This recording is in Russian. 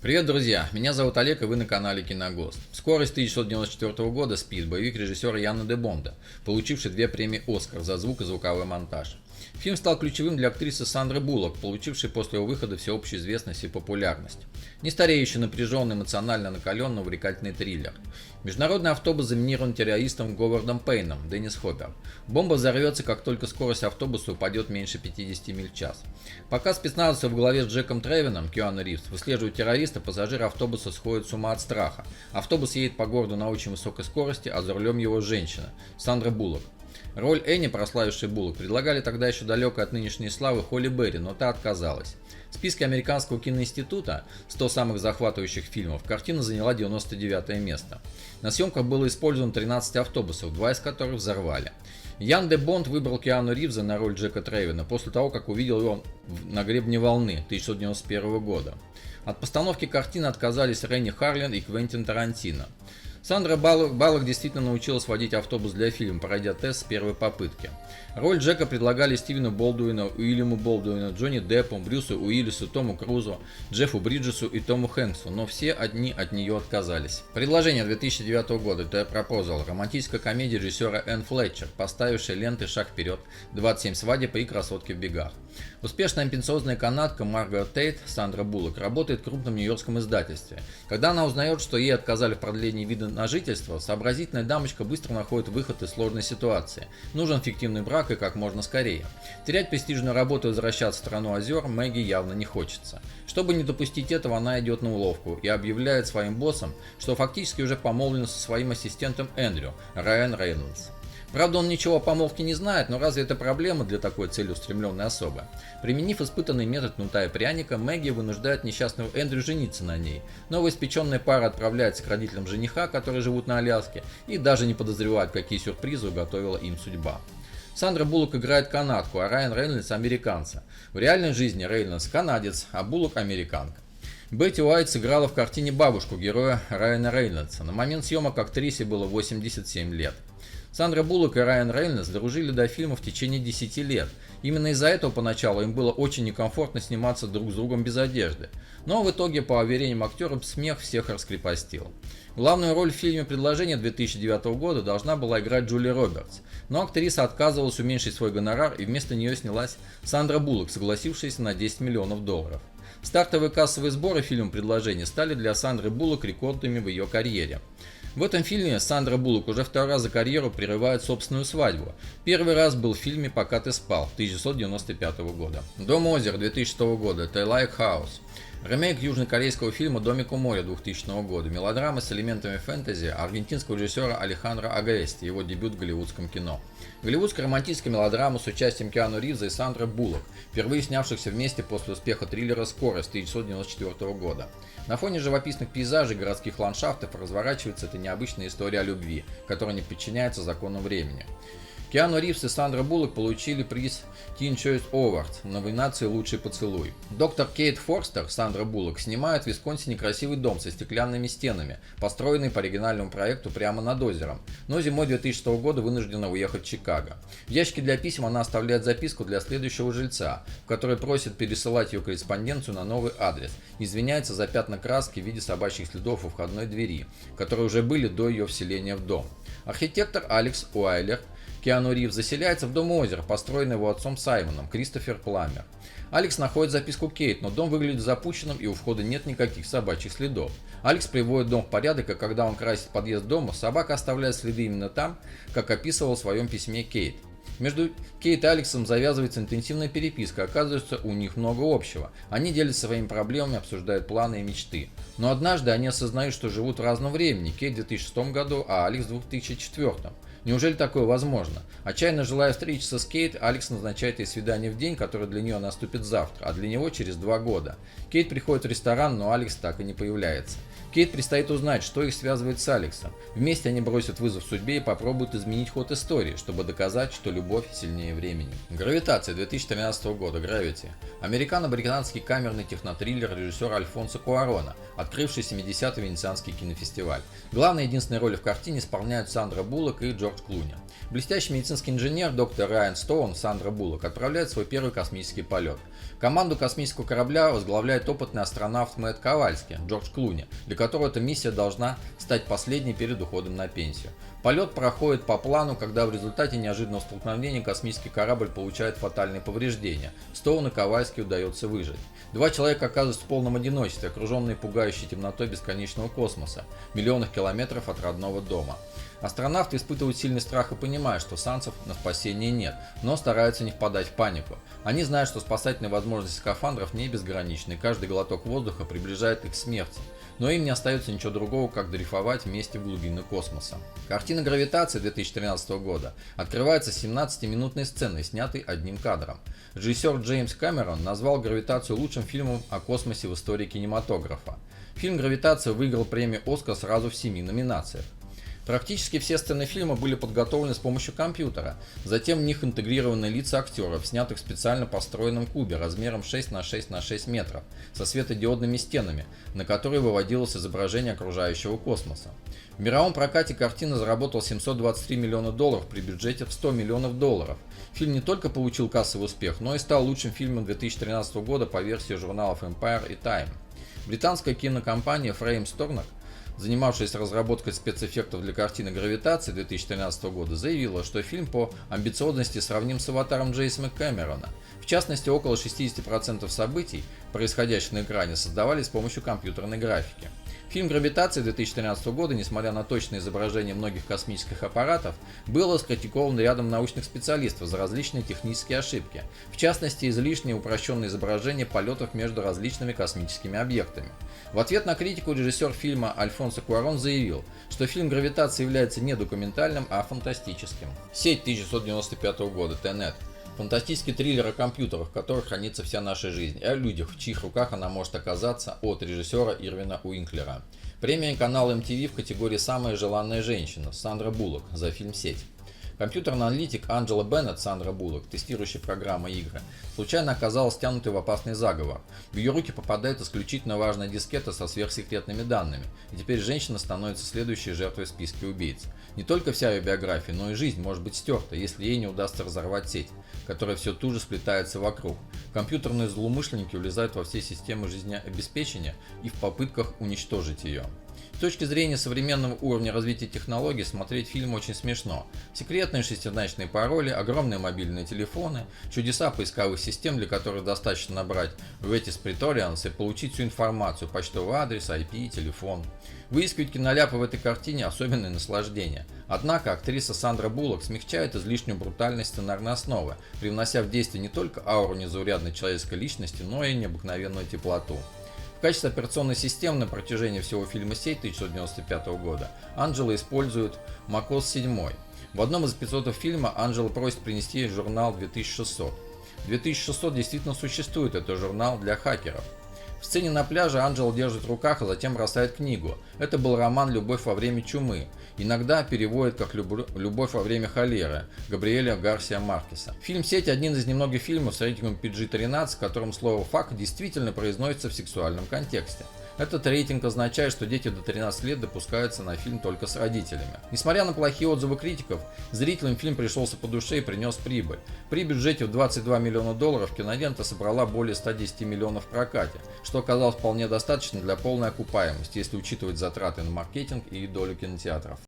Привет, друзья! Меня зовут Олег, и вы на канале Киногост. «Скорость» 1994 года «Спид» – боевик режиссера Яна де Бонда, получивший 2 премии «Оскар» за звук и звуковой монтаж. Фильм стал ключевым для актрисы Сандры Буллок, получившей после его выхода всеобщую известность и популярность. Нестареющий, напряженный, эмоционально накаленный, увлекательный триллер. Международный автобус заминирован террористом Говардом Пейном, Деннис Хоппер. Бомба взорвется, как только скорость автобуса упадет меньше 50 миль в час. Пока спецназовцы во главе с Джеком Тревином, Киану Ривз, выслеживают террориста, пассажиры автобуса сходят с ума от страха. Автобус едет по городу на очень высокой скорости, а за рулем его женщина, Сандра Буллок. Роль Энни, прославившей Буллок, предлагали тогда еще далекой от нынешней славы Холли Берри, но та отказалась. В списке Американского киноинститута 100 самых захватывающих фильмов картина заняла 99 место. На съемках было использовано 13 автобусов, 2 из которых взорвали. Ян де Бонд выбрал Киану Ривза на роль Джека Тревина после того, как увидел его на «Гребне волны» 1991 года. От постановки картины отказались Ренни Харлин и Квентин Тарантино. Сандра Буллок действительно научилась водить автобус для фильма, пройдя тест с первой попытки. Роль Джека предлагали Стивену Болдуину, Уильяму Болдуину, Джонни Деппу, Брюсу Уиллису, Тому Крузу, Джеффу Бриджесу и Тому Хэнксу, но все одни от нее отказались. Предложение 2009 года «The Proposal» – романтическая комедия режиссера Энн Флетчер, поставившая ленты «Шаг вперед», «27 свадеб» и «Красотки в бегах». Успешная амбициозная канадка Маргарет Тейт, Сандра Буллок, работает в крупном нью-йоркском издательстве. Когда она узнает, что ей отказали в продлении вида на жительство, сообразительная дамочка быстро находит выход из сложной ситуации. Нужен фиктивный брак и как можно скорее. Терять престижную работу и возвращаться в страну озер Мэгги явно не хочется. Чтобы не допустить этого, она идет на уловку и объявляет своим боссам, что фактически уже помолвлена со своим ассистентом Эндрю, Райан Рейнольдс. Правда, он ничего о помолвке не знает, но разве это проблема для такой целеустремленной особы? Применив испытанный метод кнута и пряника, Мэгги вынуждает несчастного Эндрю жениться на ней. Новоиспеченная пара отправляется к родителям жениха, которые живут на Аляске, и даже не подозревают, какие сюрпризы уготовила им судьба. Сандра Буллок играет канадку, а Райан Рейнольдс – американца. В реальной жизни Рейнольдс – канадец, а Буллок – американка. Бетти Уайт сыграла в картине бабушку героя Райана Рейнольдса. На момент съемок актрисе было 87 лет. Сандра Буллок и Райан Рейнольдс дружили до фильма в течение 10 лет. Именно из-за этого поначалу им было очень некомфортно сниматься друг с другом без одежды. Но в итоге, по уверениям актеров, смех всех раскрепостил. Главную роль в фильме «Предложение» 2009 года должна была играть Джули Робертс, но актриса отказывалась уменьшить свой гонорар, и вместо нее снялась Сандра Буллок, согласившаяся на $10 миллионов. Стартовые кассовые сборы фильма «Предложение» стали для Сандры Буллок рекордными в ее карьере. В этом фильме Сандра Буллок уже второй раз за карьеру прерывает собственную свадьбу. Первый раз был в фильме «Пока ты спал» 1995 года. «Дом озер» 2006 года, «The Lake House». Ремейк южнокорейского фильма «Домик у моря» 2000 года, мелодрама с элементами фэнтези аргентинского режиссера Алехандро Агрести, его дебют в голливудском кино. Голливудская романтическая мелодрама с участием Киану Ривза и Сандры Буллок, впервые снявшихся вместе после успеха триллера «Скорость» 1994 года. На фоне живописных пейзажей и городских ландшафтов разворачивается эта необычная история о любви, которая не подчиняется законам времени. Киану Ривз и Сандра Буллок получили приз Teen Choice Award в номинации «Лучший поцелуй». Доктор Кейт Форстер, Сандра Буллок, снимает в Висконсине красивый дом со стеклянными стенами, построенный по оригинальному проекту прямо над озером, но зимой 2006 года вынуждена уехать в Чикаго. В ящике для писем она оставляет записку для следующего жильца, в которой просит пересылать ее корреспонденцию на новый адрес, извиняется за пятна краски в виде собачьих следов у входной двери, которые уже были до ее вселения в дом. Архитектор Алекс Уайлер Киану Ривз заселяется в дом озера, построенный его отцом Саймоном, Кристофер Пламмер. Алекс находит записку Кейт, но дом выглядит запущенным и у входа нет никаких собачьих следов. Алекс приводит дом в порядок, и когда он красит подъезд дома, собака оставляет следы именно там, как описывал в своем письме Кейт. Между Кейт и Алексом завязывается интенсивная переписка, оказывается, у них много общего. Они делятся своими проблемами, обсуждают планы и мечты. Но однажды они осознают, что живут в разном времени, Кейт в 2006 году, а Алекс в 2004. Неужели такое возможно? Отчаянно желая встретиться с Кейт, Алекс назначает ей свидание в день, который для нее наступит завтра, а для него через 2 года. Кейт приходит в ресторан, но Алекс так и не появляется. Кейт предстоит узнать, что их связывает с Алексом. Вместе они бросят вызов судьбе и попробуют изменить ход истории, чтобы доказать, что любовь сильнее времени. Гравитация 2013 года. Гравити. Американо-британский камерный технотриллер режиссера Альфонсо Куарона, открывший 70-й Венецианский кинофестиваль. Главные и единственные роли в картине исполняют Сандра Буллок и Джордж Джордж Клуни. Блестящий медицинский инженер доктор Райан Стоун, Сандра Буллок, отправляет свой первый космический полет. Команду космического корабля возглавляет опытный астронавт Мэтт Ковальски, Джордж Клуни, для которого эта миссия должна стать последней перед уходом на пенсию. Полет проходит по плану, когда в результате неожиданного столкновения космический корабль получает фатальные повреждения. Стоун и Ковальски удается выжить. Два человека оказываются в полном одиночестве, окруженные пугающей темнотой бесконечного космоса, миллионах километров от родного дома. Астронавты испытывают сильный страх и понимают, что шансов на спасение нет, но стараются не впадать в панику. Они знают, что спасательные возможности скафандров не безграничны, и каждый глоток воздуха приближает их к смерти. Но им не остается ничего другого, как дрейфовать вместе в глубины космоса. Картина «Гравитация» 2013 года открывается 17-минутной сценой, снятой одним кадром. Режиссер Джеймс Кэмерон назвал «Гравитацию» лучшим фильмом о космосе в истории кинематографа. Фильм «Гравитация» выиграл премию «Оскар» сразу в 7 номинациях. Практически все сцены фильма были подготовлены с помощью компьютера, затем в них интегрированы лица актеров, снятых в специально построенном кубе размером 6 на 6 на 6 метров, со светодиодными стенами, на которые выводилось изображение окружающего космоса. В мировом прокате картина заработала $723 миллиона при бюджете в $100 миллионов. Фильм не только получил кассовый успех, но и стал лучшим фильмом 2013 года по версии журналов Empire и Time. Британская кинокомпания Frame Stronach, занимавшаяся разработкой спецэффектов для картины «Гравитация» 2013 года, заявила, что фильм по амбициозности сравним с «Аватаром» Джеймса Кэмерона. В частности, около 60% событий, происходящих на экране, создавались с помощью компьютерной графики. Фильм «Гравитация» 2013 года, несмотря на точное изображение многих космических аппаратов, был раскритикован рядом научных специалистов за различные технические ошибки, в частности, излишнее упрощенное изображение полетов между различными космическими объектами. В ответ на критику режиссер фильма Альфонсо Куарон заявил, что фильм «Гравитация» является не документальным, а фантастическим. Сеть 1995 года, Tenet. Фантастический триллер о компьютерах, в которых хранится вся наша жизнь, и о людях, в чьих руках она может оказаться, от режиссера Ирвина Уинклера. Премия канала MTV в категории «Самая желанная женщина» Сандра Буллок за фильм «Сеть». Компьютерный аналитик Анджела Беннет, Сандра Буллок, тестирующая программы игры, случайно оказалась втянутой в опасный заговор. В ее руки попадает исключительно важная дискета со сверхсекретными данными, и теперь женщина становится следующей жертвой в списке убийц. Не только вся ее биография, но и жизнь может быть стерта, если ей не удастся разорвать сеть, которая все туже сплетается вокруг. Компьютерные злоумышленники влезают во все системы жизнеобеспечения и в попытках уничтожить ее. С точки зрения современного уровня развития технологий смотреть фильм очень смешно. Секретные шестизначные пароли, огромные мобильные телефоны, чудеса поисковых систем, для которых достаточно набрать Vetis Praetorians и получить всю информацию, почтовый адрес, IP, телефон. Выискивать киноляпы в этой картине – особенное наслаждение. Однако актриса Сандра Буллок смягчает излишнюю брутальность сценарной основы, привнося в действие не только ауру незаурядной человеческой личности, но и необыкновенную теплоту. В качестве операционной системы на протяжении всего фильма «Сеть» 1995 года Анджела использует macOS 7. В одном из эпизодов фильма Анджела просит принести ей журнал 2600. 2600 действительно существует, это журнал для хакеров. В сцене на пляже Анджела держит в руках, а затем бросает книгу. Это был роман «Любовь во время чумы». Иногда переводят как «Любовь во время холеры» Габриэля Гарсия Маркеса. Фильм «Сеть» – один из немногих фильмов с рейтингом PG-13, в котором слово «фак» действительно произносится в сексуальном контексте. Этот рейтинг означает, что дети до 13 лет допускаются на фильм только с родителями. Несмотря на плохие отзывы критиков, зрителям фильм пришелся по душе и принес прибыль. При бюджете в $22 миллиона кинолента собрала более 110 миллионов в прокате, что оказалось вполне достаточно для полной окупаемости, если учитывать затраты на маркетинг и долю кинотеатров.